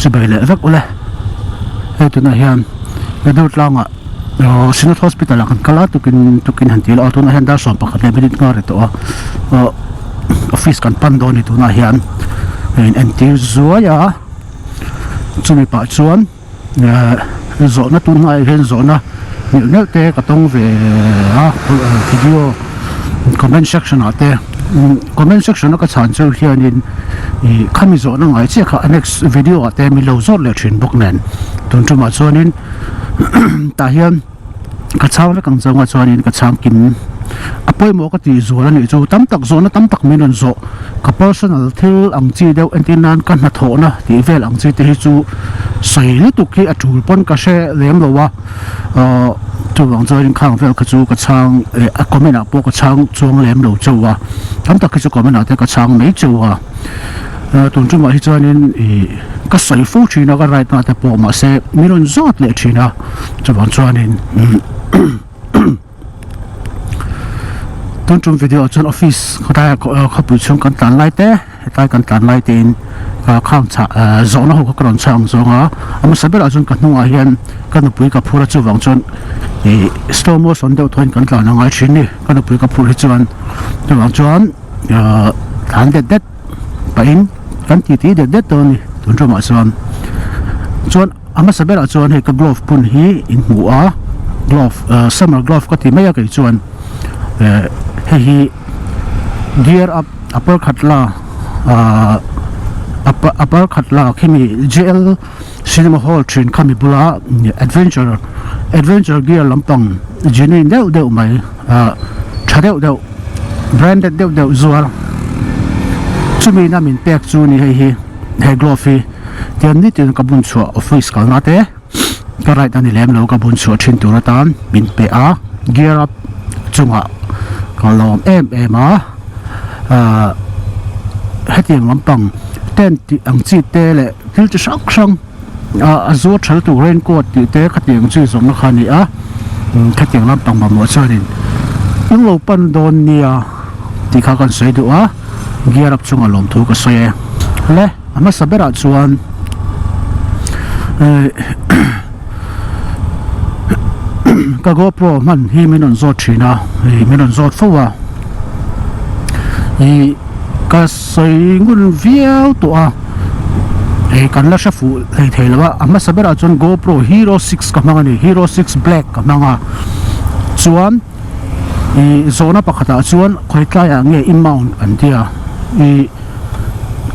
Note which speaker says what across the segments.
Speaker 1: chu bai le vek ule he tu na hian do tlanga Sinat Hospital kan kala tukin hantil auto na hian dar som pakhat le minute nga reto office kan pando ni tu na hian in antir zuaya chumi pa chuan zo na tu na hian zo na ni te katong ve video comment section ate comment section ka chan chu hian in khami zo na ngai che kha next video ate mi lo zor le thin bok nen tun chu ma chuan in ta hian ka chang kang zonga chuan in ka chang kim apoi mo ka ti zo la ni chu tam tak zo na tam tak min on zo ka personal thil ang chi deuh antinan kan na tho na ti vel ang chi te hi chu sai lu tu ki atul pon ka she lem lo wa tu wang zo in khang vel ka chu ka chang a comment a po ka chang chuang lem lo chu wa tam tak ki chu comment a te ka chang mai chu wa tun chu ma hi chuan in ka sai fu china ka right na te po ma se miron zot le china chu wang chuan in tun chung video chuan office khata khapu chung kan tan lai te tai kan tan lai tin ka khang cha zo na ho ka kron chang zonga ama sabera chun ka hnunga hian kan pui ka phura chu wang chun slow motion deuh thoin kan tlan angai thin ni kan pui ka phur hi chuan chu wang chuan than det pain kan ti det to ni tun chung ma chuan ama sabera chuan he ka glove pun hi in mu a glove summer glove ka ti mai ka chuan he gear up upper khatla upper khatla khimi GL cinema hall train khami bula adventure gear lampang jini deuh mai thadeuh branded deuh zual chumi na min pek chu ni he glove tian ni tin ka bun chua office kal na te ka right ani lem lo ka bun chua thin tur tan min pe a gear up chunga kalom em hetiang lampang ten ti ang chi te le thil chi sang a zo thal tu raincoat ti te khatiang chi zong na khani a khatiang lampang ma mo charin ung lo pan don nia ti kha kan sei du a gear up chunga lom thu ka soe le ama sabera chuan ka GoPro man hi minon zot thina minon zot fowa ka sei ngun viau to a kan la shafu le thelawa ama sabera chun GoPro Hero 6 ka mangani Hero 6 Black ka manga chuan zona pakhata chuan khoitla ya nge mount antia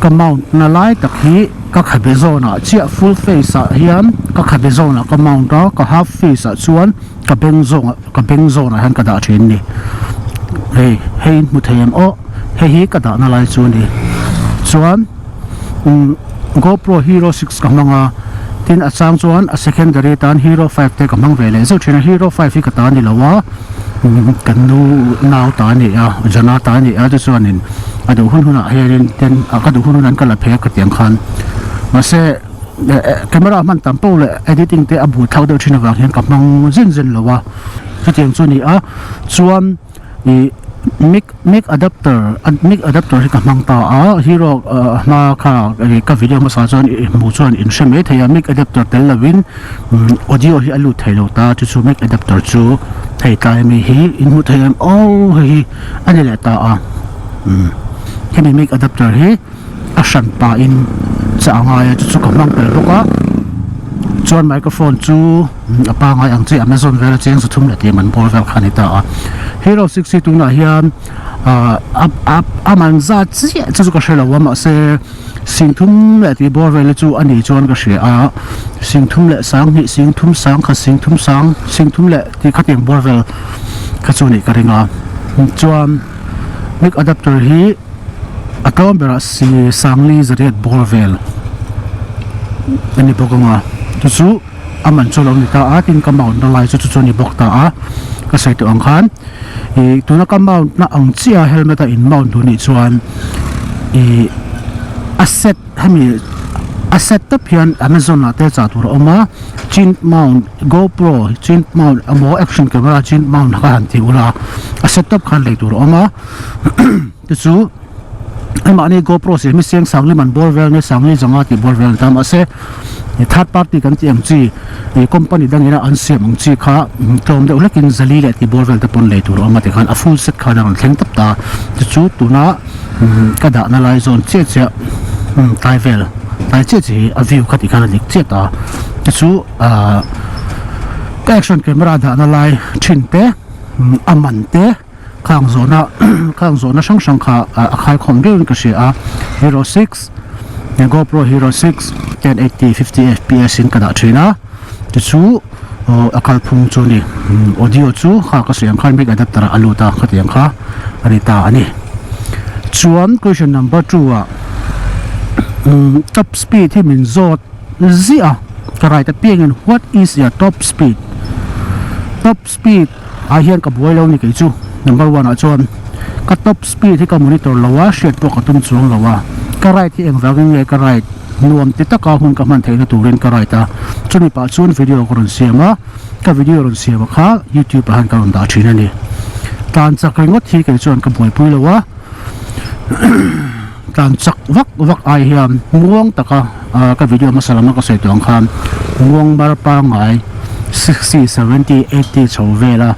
Speaker 1: ka mount na lai tak hi ka khabe zona chia full face a hiam ka khabe zona ka mount a ka half face a chuan ka beng zona han ka da thin ni hei mu them o hei ka da na lai chu ni chuan GoPro Hero 6 ka manga tin a chang chuan a secondary tan Hero 5 te ka mang vele zo thina Hero 5 hi ka ta ni lawa kan nu naw ta ni a jana ta ni a chuan in adu hunhuna herin ten akadu hununan kala phe ka tiang khan ma se camera man tampo le editing te abu thau do thina wa hian ka mang zin lawa chu tiang chu ni a chuan mic adapter ka mang ta a Hero ma kha ka video ma sa chuan mu chuan in shame thaya mic adapter tel lawin audio hi alu thailo ta chu mic adapter chu thei tai mi hi in mu thayam hi ani le ta a hemi mic adapter hi a shan pa in cha anga ya chu ka mang pel boka chuan microphone chu apa ngai ang chi Amazon vela cheng su thum la te man bol vel khani ta a Hero 62 na hian man za chi chu ka shela wa ma se sing thum la ti bol vel chu ani chuan ka she a sing thum le sang ni sing thum sang kha sing thum le ti khateng bol vel ka chu ni ka ringa chuan mic adapter hi atom bera si sangli zariat bol vel ani bokonga chu aman cholo ni ta atin kamau na lai chu ni bok ta a ka sai tu ang khan tuna kamau na ang chia helmet a in mount du ni chuan asset hami asset ta pian Amazon na te cha tur oma chin mount GoPro chin mount amo action camera chin mount ka han ti ula asset top khan le tur oma chu mà này GoPro sẽ mi siang sang li man bor vel ne sang li zonga ti bor vel tam ase third party kan ti ang chi company dang ina an siam ang chi kha tom de ulekin zali le ti bor vel te pon le tur ama te khan a full set kha dang thleng tap ta chu tuna ka da na lai zone che che tai vel tai che che a view khati khan lik che ta chu ka action camera da na lai thin te aman te khang zona sang kha khai khom de ka she a Hero 6 GoPro Hero 6 1080 50 fps in kada thina chu akal phung chu ni audio chu kha ka siam khan mic adapter aluta khatiang kha arita ani chuan question number 2 a top speed hi min zot zia karai ta piang what is your top speed a hian ka buai lo ni ke chu number 1 a chuan ka top speed hi ka monitor lawa shet to ka tum chuang lawa ka right hi eng waging le ka right nuam ti taka hun ka man theina turin ka right a chuni pa chun video ko ron siama ka video ron siama kha YouTube han ka ron da thina ni tan chak ringot hi ke chuan ka buai pui lawa tan chak vak ai hiam muang taka ka video masalama ka sei tong khan muang bar pa ngai 60 70 80 chovela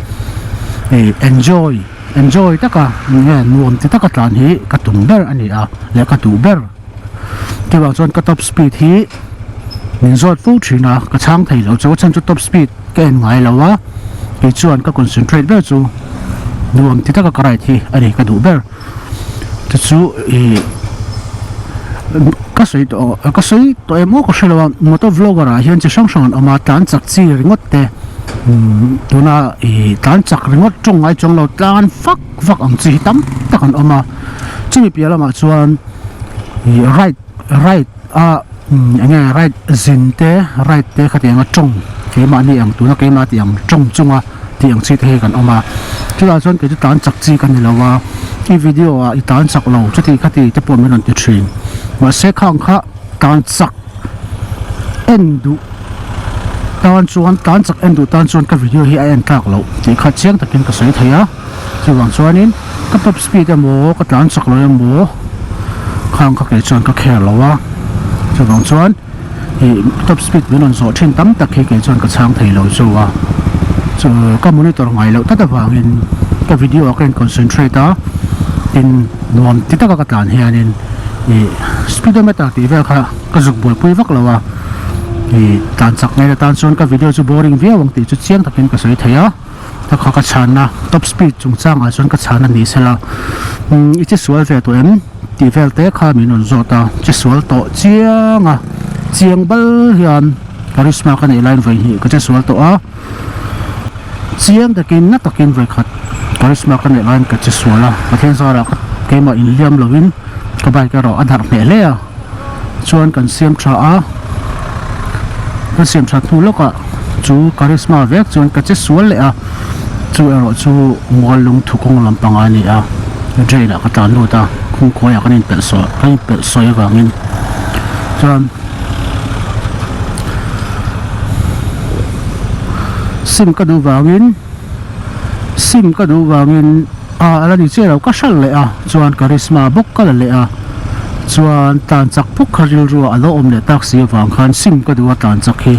Speaker 1: enjoy taka nge nuam ti taka tlan hi ka tum ber ani a le ka tu ber ke ba chon ka top speed hi min zot fu thina ka chang thei lo chu chan chu top speed ke ngai lawa ke chuan ka concentrate ber chu nuam ti taka karai thi ani ka du ber chu ka sei to emo ko shelawa moto vlogger a hian chi sang ama tan chak chi ringot te tuna tan chak ringot chung ai chung lo tan fak ang chi tam takan ama chimi piala ma chuan right right zin te right te khatianga chung ke ma ni ang tuna ke ma ti ang chung chunga ti ang chi the kan ama chula chuan ke tan chak chi kan nilawa i video a i tan chak lo chati khati te pon men ti thin ma se khang kha tan chak endu tan chak endu tan chuan ka video hi a en tak lo ti kha chiang takin ka sei theya chuwang chuanin ka top speed amo ka tan chak lo amo khang kha ke chuan ka kher lowa chuwang chuan top speed menon zo thin tam tak ke chuan ka chang thei lo chuwa chu ka monitor ngai lo tata wangin ka video a kan concentrate a in nuam ti taka ka tlan hianin speedometer ti vel kha ka zuk bol pui vak lawa tan chak ngai tan chuan ka video chu boring viawang ti chu chiang takin ka sei theya ta kha ka chana top speed chung chang a chuan ka chana ni sela I chi sual ve to em ti vel te kha min on zota chi sual to chiang bal hian charisma kan line vai hi ka chi sual to a chiang takin na takin vai khat charisma kan line ka chi suala pathian sara ke ma in liam lovin ka bai ka ro adhar ne le a chuan kan siam tha a kan siam tha thu loka chu charisma vek chuan ka chi sual le a chu ero chu ngolung thukong lampang ani a jeila ka ta nu ta khung khoya kan in pel so wangin chuan sim ka du wangin ala ni chelo ka sal le a chuan charisma bok ka le a chuan tan chak phuk kharil ru alo om le tak si wang khan sim ka du tan chak hi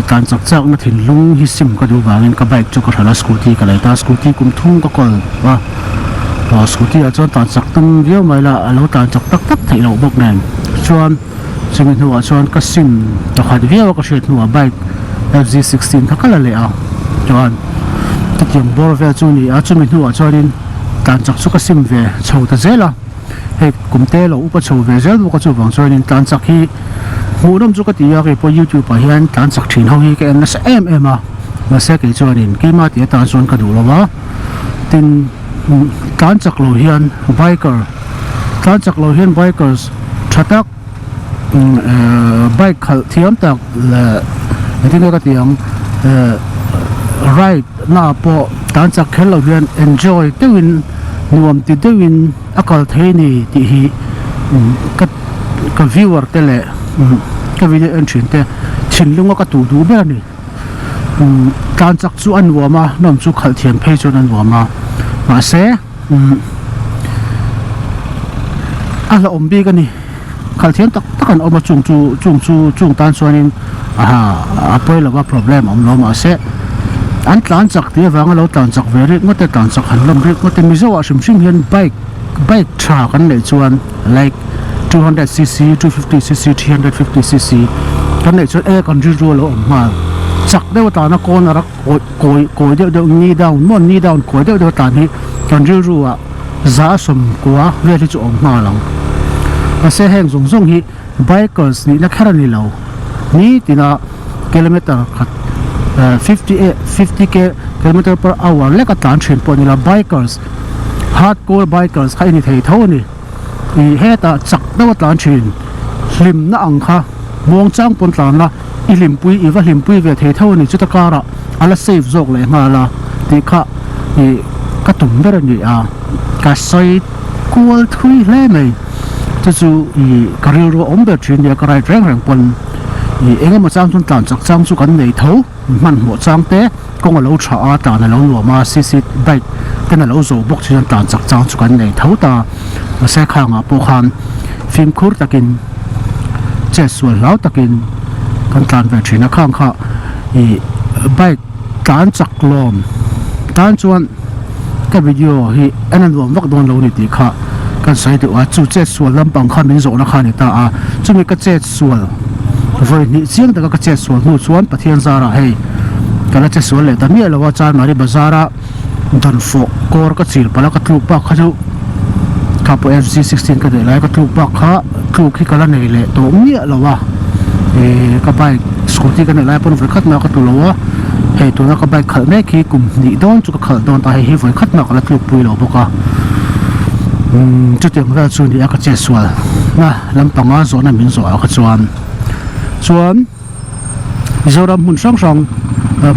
Speaker 1: tan chak chak na thin lung hi sim ka du wangin ka bike chu ka thala scooty ka le ta scooty kum thung ka kol wa scooty a chuan tan chak tum viau mai la alo tan chak tak thei lo bok nen chuan chumin huwa chuan ka sim to khat viau ka shet nuwa bike FZ16 ka kala le a chuan tiang bor ve chu ni a chumi nu a chuanin tan chak chu ka sim ve chho ta zela he kumte lo upa chho ve zel bu ka chu wang chuanin tan chak hi huram chu ka ti ya ke po YouTube a hian tan chak thin ho hi ke na sa mm a ma se ke chuanin ke ma ti tan chuan ka du lawa tin tan chak lo hian bikers thatak bike khal thiam tak la tin ka tiang right na po tan chak khelo hian enjoy tewin nuam ti tewin akal theini ti hi ka viewer tele ka video entry te thinlunga ka tu du ber ni tan chak chu an wama nom chu khal thiam phei chu an wama ma se ala ombi ka ni khal thian tak takan oma chung tan chuanin a poila wa problem om loma se an tlan chak ti awanga lo tlan chak ve ri ngote tlan chak han lom ri ngote mizo wa shim hian bike tra kan nei chuan like 200cc 250cc 350cc kan nei chu e kan ri ro lo ma chak deuh ta na kon ara koi deuh ni down koi deuh ta ni kan ri ru a za som kwa ve ri chu om ma lang a se heng zong hi bikers ni na khara ni lo ni tina kilometer khat 50 kilometer per hour le ka tan thin po ni la bikers hardcore bikers khai ni thei tho ni i heta chak deuh tan thin hlim na ang kha muang chang pon tlan la i hlim pui ve thei tho ni chu ta kara ala save zok le ma la ti kha i ka tum ber ni a ka soi kual thui le mai chu i karil ro om ber thin ya ka rai reng pon i engem ma chang chun tlan chak chang chu kan nei tho man mo chang te kong lo tha a ta na lo lo ma si bike ten lo zo bok chin tlan chak chang chu kan nei tho ta ma se kha nga po khan film khur takin che sual lau takin kan tlan ve thina khang kha i bike tlan chak lom tan chuan ka video hi anan lom vak don lo ni ti kha kan sai de wa chu che sual lam pang kha min zo na kha ni ta a chumi ka che sual voi ni chiang da ka che sual nu chuan pathian zara hei kala che sual le ta mi lo wa chan mari bazara dan fo kor ka chil pala ka tlu pa kha ju ka po FZ16 ka de lai ka tlu pa kha tlu khi kala nei le to mi lo wa ka bai scooty ka nei lai pon voi khat na ka tu lo wa hei to na ka bai khal me khi kum ni don chu ka khal don ta hei voi khat na kala tlu pui lo boka chu tiang ra chu ni a ka che sual na lampanga zo na min zo a ka chuan Mizoram mun sang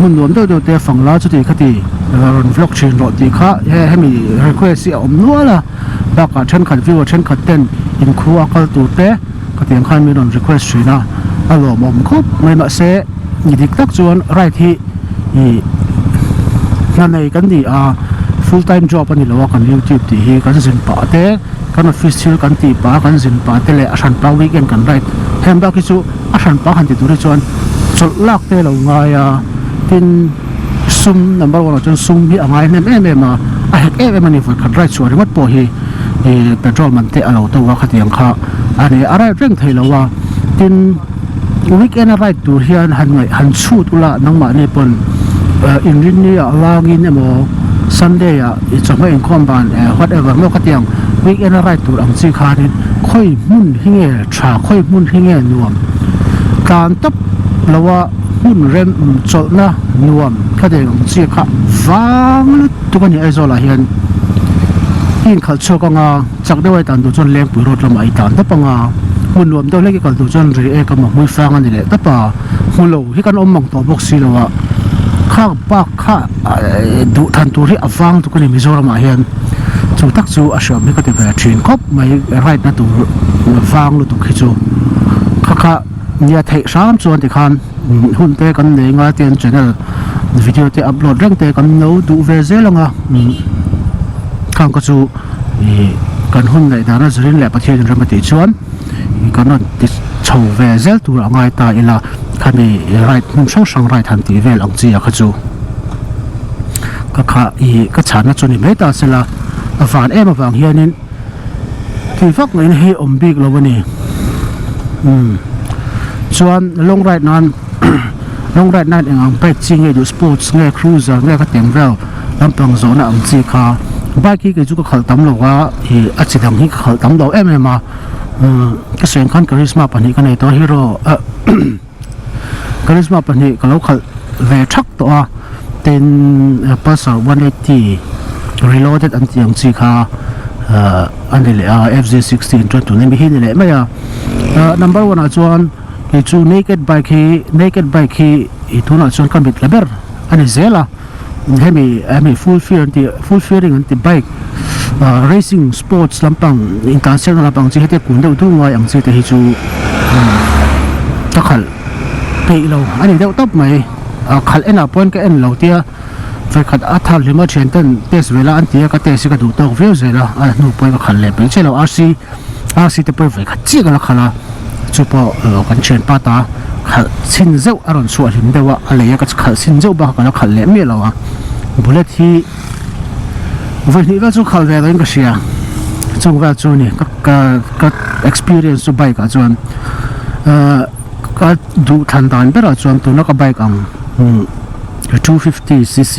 Speaker 1: mun nuam deuh te fangla chu ti khati ron vlog chin ro ti kha he mi request si om nuala ba ka then khat view then khat ten in khu akal tu te ka tiang khan mi ron request sina alo mom khop mai ma se ni dik tak chuan right hi i na nei kan ni a full time job ani lo kan YouTube ti hi kan sin pa te kan official kan ti pa kan sin pa te le asan pa weekend kan right hem ba ki chu asan pa han ti tu ri chuan chol lak te lo nga ya tin sum number 1 chuan sum hi angai nem ma a hek mani for kan right chuan mat po hi petrol man te alo to wa khatiang kha ani ara reng thei lo wa tin weekend right tur hian han chut ula nangma ni pon in ni alangin emo Sunday it's a main comban whatever mo katiang weekend right tur ang chi kha ni khoi mun hinge tha khoi mun hinge nuam kan tap lawa mun rem chol na nuam khade ang chi kha wang tu kan ni aizola hian in khal choka nga chak dewai tan du chon leng purot lam ai tan tapanga mun nuam do leki kal du chon ri e ka ma mui fang ani le tapa hulo hi kan om mang to box si lawa kha pa kha du than tu ri awang tu kan ni Mizoram hian chu tak chu a sham mi ka te va thin khop mai right na tu wang lu tu khi chu kha nia thei sam chuan ti khan hun te kan nei nga tian channel video te upload reng te kan no du ve zelanga khang ka chu kan hun nei dana zrin le pathian ram ti chuan kan ti chho ve zel tu angai ta ila khani right mun sang right han ti vel ang chi a kha chu ka ka chana chu ni mai ta sela avan em awang hianin ti fak lein he om big lo wani chuan long right nan ang bike ching e du sports nge cruiser nge ka teng vel lampang zona ang chi kha bike ki chu ka khal tam lo wa hi a chidang hi khal tam lo em ma ka sen khan charisma pani ka nei to hero charisma pani ka lo khal ve thak to a ten Pulsar 180 reloaded an tiang chi kha anile FZ16 to nem hi ni le maya number 1 a chuan ke chu naked bike hi I thuna chuan kan bit laber ani zela hemi full fearing anti bike racing sports lampang international lampang chi hete kun deuh tu ngai ang chi te hi chu takhal pei lo ani deuh top mai khal ena point ka en lo tia phải khát át thal lima chen ten test vela an tia ka test ka du to view zela a nu point ka khal le pe chelo RC si te poi vai kha chi ga la khala chu po kan chen pa ta khal sin zeu aron su lim dewa aleya ka khal sin zeu ba ka la khal le me lawa bullet hi vai ni ga chu khal ve da in ka sia chung va chu ni ka experience chu bike a chuan ka du than dan bera chuan tu na ka bike ang 250cc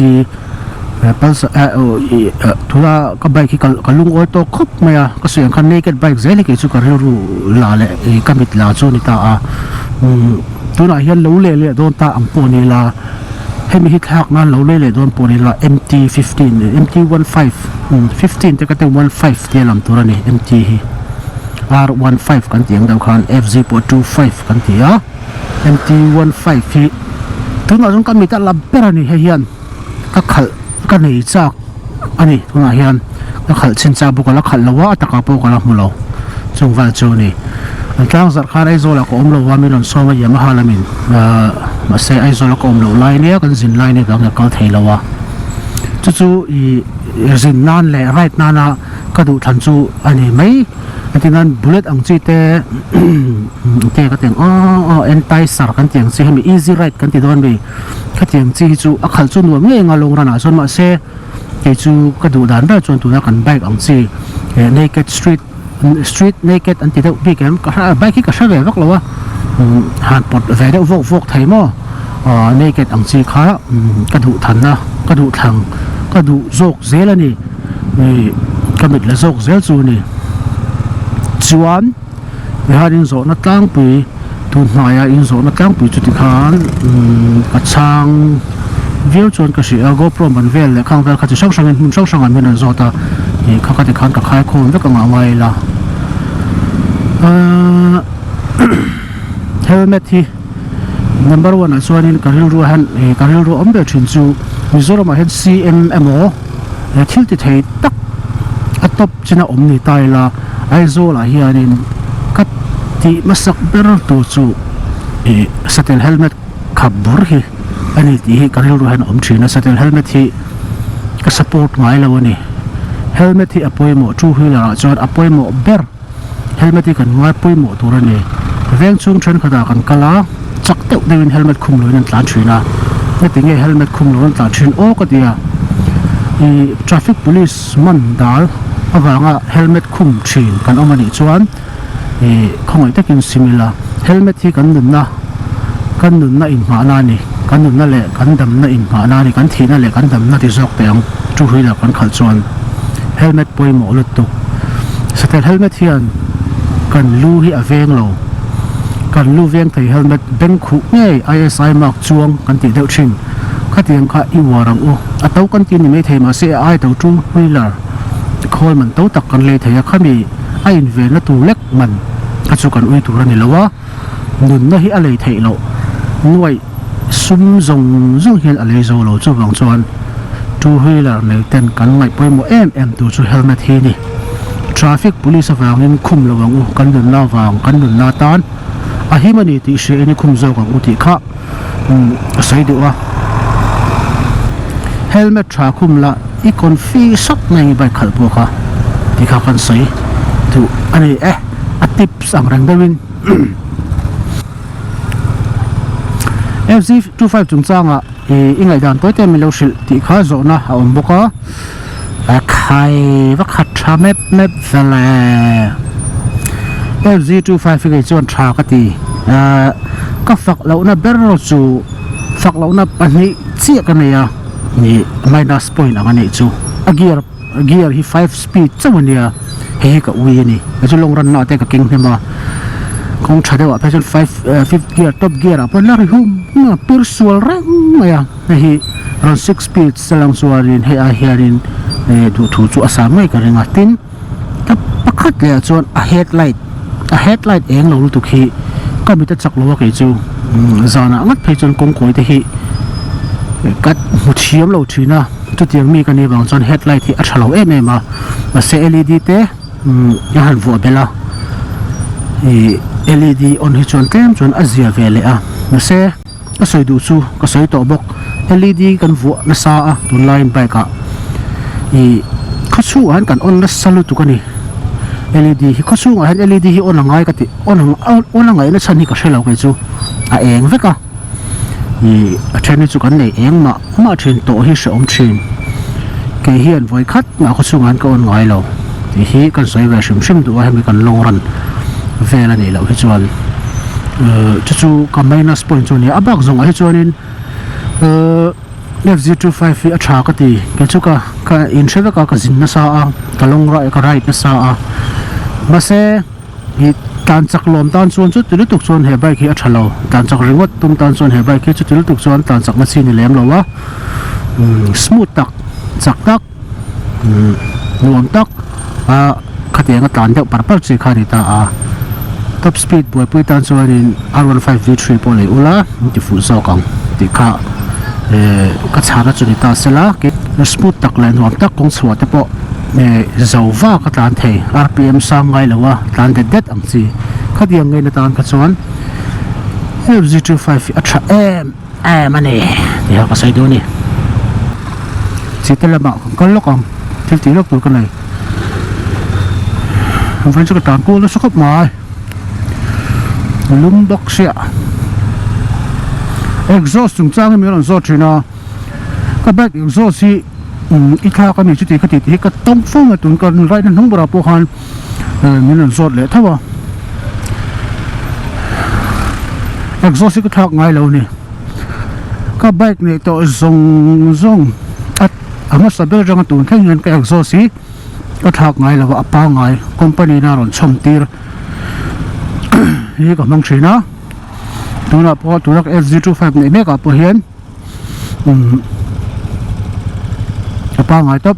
Speaker 1: pulse thula ka bike ka lung auto khop maya ka siang khan naked bike zeli ke chu ka ru la le ka mit la chu ni ta a tuna hian lo le don ta ang po ni la hemi hit hak na lo le don po ni la MT15 MT15 15 te ka te 15 te lam tura ni MT hi R15 kan tiang daw khan FZ25 kan tia MT15 hi tuna jong ka mit la bera ni hian ka khal ka nei chak ani tuna hian ka khal chin cha bu ka la khal lawa ta ka po ka la mulo chung va chu ni tlang zar khan ai zola ko omlo wa min on soma yamaha lamin ma se ai zola ko omlo line ya kan zin line ka ka thei lawa chu i zin nan le right nana ka du than chu ani mai atinan bullet ang chi te te ka teng anti sar kan tiang chi hemi easy right kan ti don bi ka tiang chi chu a khal chu nuam nge nga long rana son ma se ke chu ka du dan ba chon tu na kan bike ang chi naked street naked anti deuh bi kem ka bike ka save vak lawa han pot ve deuh vok thai mo naked ang chi kha ka du than na ka du thang ka du zok zel ani ka mit la zok zel chu ni chuan we harin zo na tlang pui tu hnaya in zo na tlang pui chu ti khan ka chang view chon ka si GoPro man vel le khang vel kha chi sang sang in sang sang an min zo ta e kha ka ti khan ka khai khom ve ka nga mai la helmet hi number 1 a chuan in karil ru han karil ru ombe thin chu mizoram a hen CMMO thil ti thei tak atop china omni tai la ai zo la hianin kat ti masak ber tu chu satel helmet khabur hi ani ti hi karil ru han om thina satel helmet hi ka support ngai lawani helmet hi apoimo two wheeler a chuan apoimo ber helmet hi kan ngai poimo turani veng chung thren khada kan kala chak teuh dewin helmet khum loin tlan thina ne tinge helmet khum loin tlan thin o ka dia i traffic police man dal awanga helmet khum thin kan omani chuan khongai takin simila helmet hi kan nun na in ma na ni kan nun na le kan dam na in ma na ni kan thina le kan dam na ti zok te ang chu huila kan khal chuan helmet poimo lutu satel helmet hian kan lu hi aveng lo kan lu veng thei helmet beng khu nge ISI mark chuang kan ti deuh thin khatiang kha i warang u atau kan ti ni me thei ma se ai to two wheeler khol man to tak kan le theya khami a in ve na tu lek man ka chu kan ui tu rani lawa nun na hi a le thei lo nuai sum zong hian a le zo lo chu wang chuan two wheeler le ten kan ngai poimo em tu chu helmet hi ni traffic police awangin khum lawang u kan nun na wang kan nun na tan a hi mani ti she ni khum zo ka u ti kha sai du wa helmet tha khum la i kon fi sat ngai bai khal po kha ti kha kan sai tu ani a tips ang rang dawin FZ25 chung changa ingai dan toy te mi lo shil ti kha zo na a om boka a khai va khat tha mep vela FZ25 fi chuan tha ka ti ka fak lo na berro chu fak lo na pani chi ka ne ya ni minus point ang ani chu a gear hi 5 speed chawania he ka ui ni chu long run na te ka king hema kong thade wa passion 5th gear top gear apon la hum na persual rang maya hi around 6 speed salang suarin he a hiarin du thu chu asam mai ka ringa tin ta pakhat le chuan a headlight eng lo tu khi ka mi ta chak lo ke chu zana ngat phei chon kong koi te hi kat mu thiam lo thina tu tiang mi ka ni bang chon headlight hi a thalo em a se LED te ya han vo bela LED on hi chon tlem chon azia vele a na se ka soi du chu ka soi to bok LED kan vo na sa a tun line bike a khachu an kan on na salu tu ka ni LED hi kho chu ngai LED hi on ngai ka ti on ngai na chani ka shelo ke chu a eng veka ni a then chu kan nei eng ma thin to hi se om thin ke hian voi khat na kho chu ngan ka on ngai lo ti hi kan soi ve shim du ha mi kan long ran vela nei lo hi chuan chu ka minus point chu ni abak zong hi chuanin FZ25 hi a tha ka ti ke chu ka in sheva ka zin na sa a ka long ra ka right na sa a ma se hi tan chak lom tan chuan chu tilu tuk chuan he bike hi a thalo tan chak ringot tum tan chuan he bike hi chu tilu tuk chuan tan chak na chi ni lem lo wa smooth tak chak tak nuam tak a khatianga tan deuh par chi kha ni ta a top speed boy pui tan chuan in R15 V3 pole ula ti fu so kang ti kha ka chhara chu ni ta sela ke smooth tak len nuam tak kong chhuat te po zauwa ka tlan thei RPM sang ngai lawa tlan det ang chi khadiang ngai na tan ka chuan FZ25 a tha mani ti ha ka sai do ni chitala ma kan lokang ti lok tur kan nei van chu ka tan ko la sakap mai lumbak sia exhaust chung chang mi ron zo thina ka back exhaust hi i kha ka ni chu ti khati ti ka tong phong atun kan right nan hung bra po khan mi ron zo le thawa exhaust hi ka thak ngai lo ni ka bike ni to zong at ama sabel jang tun thang ka exhaust hi ka thak ngai lo apa ngai company na ron chom tir hi ka mang thina tuna po tunak FZ25 ni me ka po hian apa ngai tap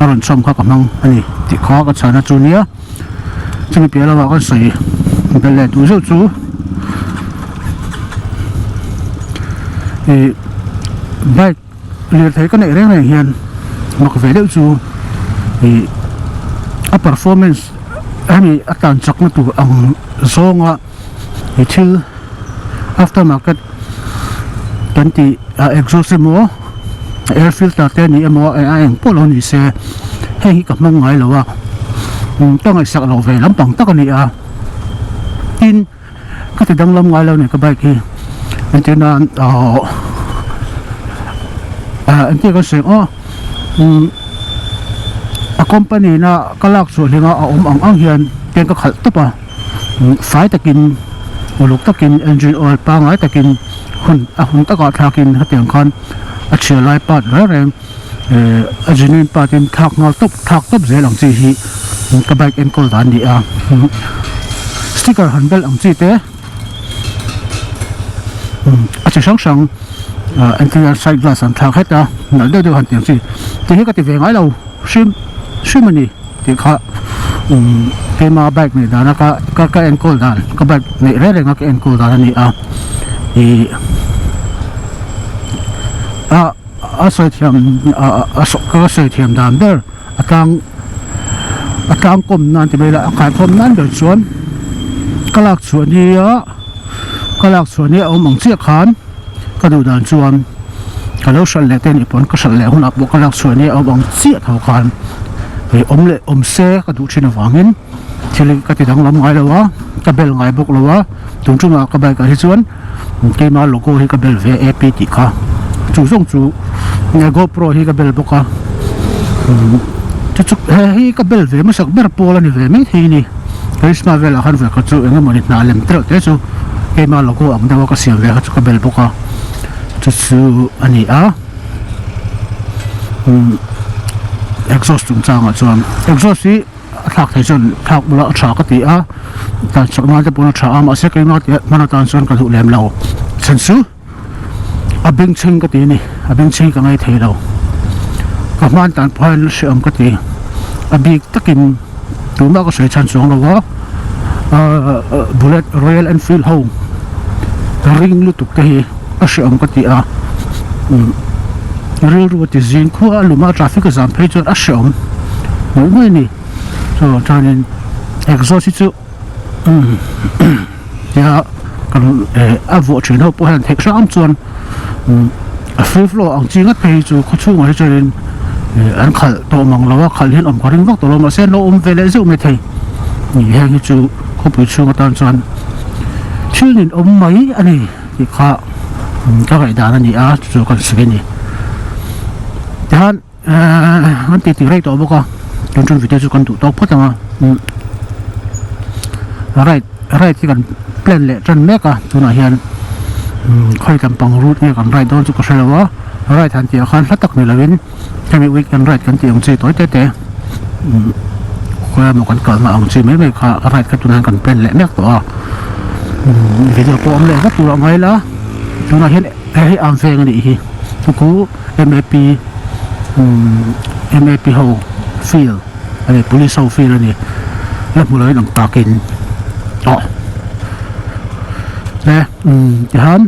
Speaker 1: aron chom kha ka mang ani ti kha ka chana chunia chumi pela wa ka sei bele tu zo chu bike lir thei ka nei reng hian mak ve deuh chu a performance ani atan chak na tu ang zonga thil aftermarket tanti exhaust mo air filter te ni mo ang polo ni se hei ka mang ngai lo wa tang ai sak lo ve lampang tak ani a in ka ti dang lam ngai lo ni ka bike hi antina anti ka se a company na kalak chu linga a ang hian ten ka khal topa fai takin uluk takin engine oil pa ngai takin hun taka thakin hatiang khan a chhelai pat rem ajinin patin thak ngal thak top zelang chi hi ka bike en kol dan ni a sticker handle ang chi te a chi sang anterior side glass an thak heta nal de han tiang chi ti hi ka ti ve ngai lo shim ani ti kha ke ma bike ni dana ka enkol dan ka bike ni re nga ka enkol dan ni a soi thiam ka soi thiam dan der atang kom nan ti bela ka kom nan der chuan kalak chuan ni mong chi khan ka du dan chuan ka lo shal le ten ipon ka shal le hun ap kalak chuan ni mong chi thau khan om se ka du china wangin thili ka ti dang lam ngai lawa ka bel ngai bok lawa tung chunga ka bai ka hi chuan ke ma logo hi ka bel ve ap ti kha chu song chu nge GoPro hi ka bel boka chu hi ka bel ve ma sak ber pola ni ve me thi ni karisma vel han ve ka chu enga monit na lem tro te chu ke ma logo ang dawa ka siam ve ka chu ka bel boka chu ani a exhaust chung changa chuan exhaust hi thak thei chuan thak bula tha ka ti a tan chakna te puna tha am ase keima te mana tan chuan ka thu lem lo chan su a beng ching ka ti ni a beng ching ka ngai thei lo ka man tan phain se am ka ti a big takin tuma ka sei chan chuang lo wa bullet Royal Enfield ho ring lu tuk te hi a se am ka ti a real road ti zin khua luma traffic jam phei chuan a shom mai ni so tanin exhaust chu ya kan a vo chen ho po han thek sam chuan a free flow ang chinga phei chu khu chu ngai chuan an khal to mang lawa khal hin om kharing vak to lo ma se no vele zu me thei นี่แห้งจูเขาไปช่วงตอนจวนชื่อนี่อมไหมอันนี้ที่ข้าก็ไก่ดานั่นนี่จูกันสกินนี่แต่ฮันมันติดไรตัวบุกก็จนวิดีโอจูกันถูกต้องพูดมาไรที่กันเปลี่ยนเลยจนแม่ก็ตัวไหนเห็นค่อยกันปังรูทเนี่ยกันไรโดนจุกเสลวะไรทันทีอาคารรัตกนี่ละวินจะมีวิกันไรกันที่องค์เจตัวเตะก็มากันก่อนมาองค์เจไม่ค่ะไรกันตัวนั้นกันเป็นแหละแม่ตัววิดีโอปอมเลยก็ตัวไงละตัวนั้นเห็นให้อ่านเฟงกันอีกทุกคู่ MAP how feel อะไร police how feel นี่แล้วมูลเลยหนังปากินนะจะฮัน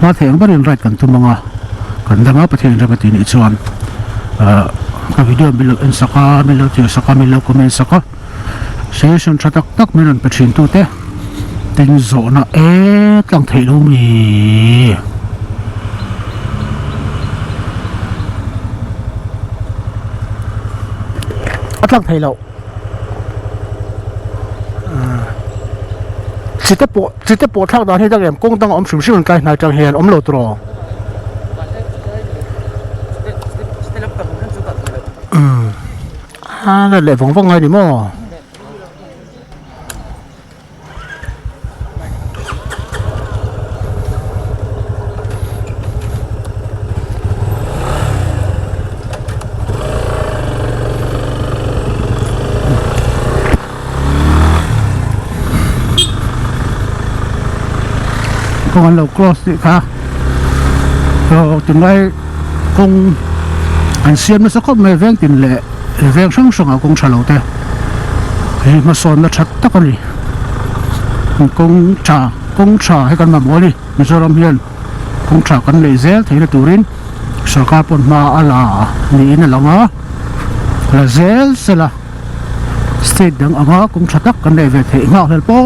Speaker 1: มาเถียงประเด็นไรกันทุกมังอ่ะกันทั้งประเทศระเบิดนี่ชวนก็วิดีโอมิลล์อินสักมิลล์ที่สักมิลล์คอมเมนต์สักเซสชั่นชัดตักมิลล์เป็นชิ้นตัวเต้ติงโซน่ะตั้งเทลูมีตั้งเทลูจิตปวดทางด้านที่ตั้งเอ็มกงตั้งอมสุ่มชื่นกันนายจังเฮียนอมโลตรอนั่นแหละผมว่าไงดิมั่วก็งั้นเรา close สิค่ะเราจึงได้คงอันเสียนมาสักคนไม่แวงตินแหละแวงช่างส่งเอาคงฉลองแต่มาสอนมาชัดตะกันนี่คงชาให้กันมาบ่นี่มิจรำเฮียนคงชากันเลยเซลที่ตัวรินสกัดปนมาอะไรนี่นั่นหรอวะแล้วเซลเสละสเตทดังอ่ะคงชาตักกันเลยเวทีงอกเลยป๊อ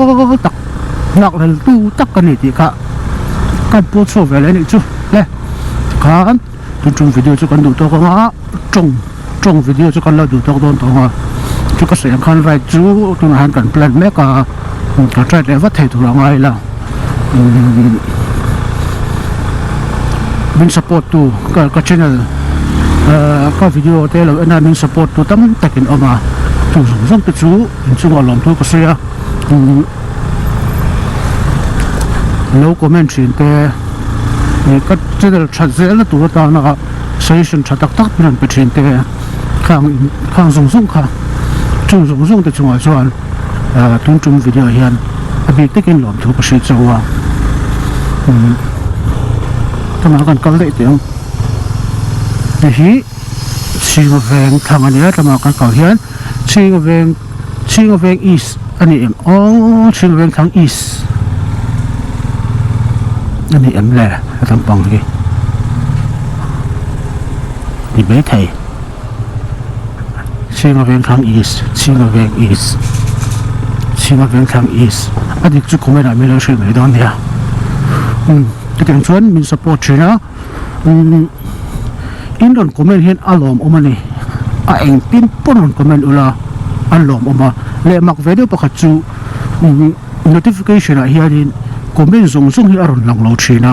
Speaker 1: ตักงอกเลยตู้ตักกันนี่ที่ค่ะกันพูดโซ่เวลานี่จู่เลยกันจงวิดีโอจุกันดูตัวก็จงวิดีโอจุกันเราดูตัวโดนตัวก็จุกเสียงคันไรจู่ตัวนั้นกันแปลนแม่ก็ใจเดี๋ยวว่าเทตัวเราไงล่ะมินสปอร์ตตัวก็ช่วยก็วิดีโอเตะเราอันนั้นมินสปอร์ตตัวตั้งแต่กินออกมาจู่ส่งติดจู่จู่อารมณ์ตัวก็เสียแล้วก็ไม่ชินแต่เนี่ยก็จะได้ชัดเจนแล้วตัวตานะครับเซสชั่นชัดตักเป็นเป็นชินแต่ข้างส่งค่ะจู่ส่งแต่จังหวะส่วนจุ่มวิดีโอเห็นอภิเษกหลอมถูกประสิทธิ์จังหวะทำไมกันก็เลยเดียวนี่ชิงเวงทางอันนี้ทำไมกันก็เห็นชิงเวงอีสอันนี้ชิงเวงทางอีสอันนี้แหละทำปังเลยนี่ไม่ไทยชิงเวงทางอีสชิงเวงอีสอันนี้จุกไม่ได้ไม่รู้ชื่อไม่ได้เนี่ยแต่ถึงชวนมีสปอร์ตใช่ไหมอินโดนคอมเมนต์เห็นอารมณ์ออกมาเนี่ยเองตินปนคอมเมนต์อุลาอารมณ์ออกมาเลยมักวิดีโอประคัตจู notification เฮียดินคอมเมนต์ส่งให้อารมณ์หลังเราใช่ไหม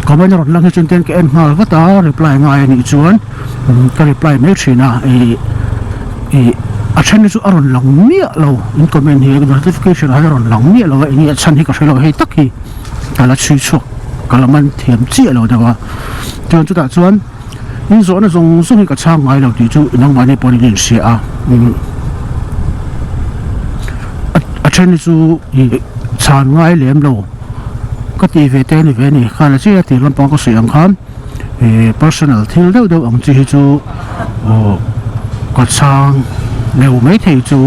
Speaker 1: คอมเมนต์อารมณ์หลังให้จนเต็มแก่มาว่าตา reply ง่ายนี่ชวนก็ reply ไม่ใช่นะอาจารย์นี่จู่อารมณ์หลังเนี่ยเราอินคอมเมนต์เฮีย notification ให้อารมณ์หลังเนี่ยเราอันนี้อาจารย์ที่ก็ใช้เราให้ตักฮีแต่ละชื่อชัวก็ละมันเทียมเจี๊ยเราแต่ว่าจนจุดนั้นชวนนี่ส่วนนั้นส่งให้กับช่างไว้เราที่จู่นั่งมาในปนิเรียนเสียอาจารย์นี่จู่ช่างไว้เลี้ยงเราก็ตีเวทีนี่ข้าราชการที่ลำปางก็เสียงคันpersonal ที่เราดูอังจีจู่ก็ช่างเร็วไม่ที่จู่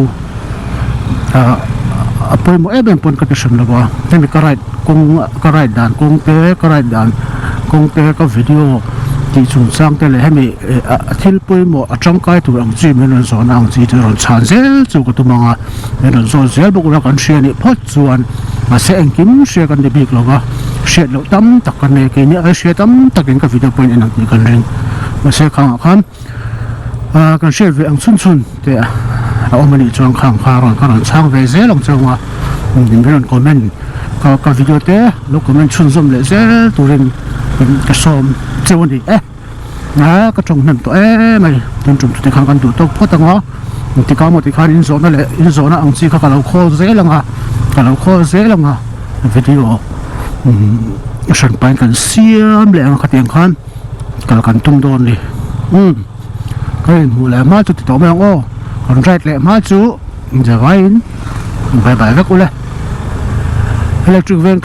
Speaker 1: ปอยมั่วเป็นปนกระดิ่งแล้วว่าที่มีกระไรกระไรด่านกงเตะกระไรด่านกงเตะก็วิดีโอที่ชุนสร้างแต่เลยให้มีที่ปอยมั่วจังไกตัวอังจีไม่นสอนอังจีที่เราชานเซลจู่ก็ตัวมังอ่ะไม่นสอนเซลบุกเรากันเชียร์นี่พอจวนมาเสียงกิมเชียร์กันในบิ๊กแล้วก็เชียร์เราตั้มตักกันในกินเนี่ยเชียร์ตั้มตักกันกับวิดีโอปอยนั่นนี่กันเองมาเสียข้าง kan share ve ang chun te a omani chong khang kharon kan chang ve ze long chawwa dim ron comment ka video te lo comment chun zum le ze turin ka som chewni na ka chong nan to mai tun chum te khang kan du to photanga ti ka mo ti khan in zona ang chi ka lo khol ze langa ka lo khol ze langa video shan pan kan siam le ang khateng khan ka kan tung don ni cái mù lẹ má chú thì tổ mèo ô còn rét lẹ má chú giờ váy bye bye các cô lẹ electric van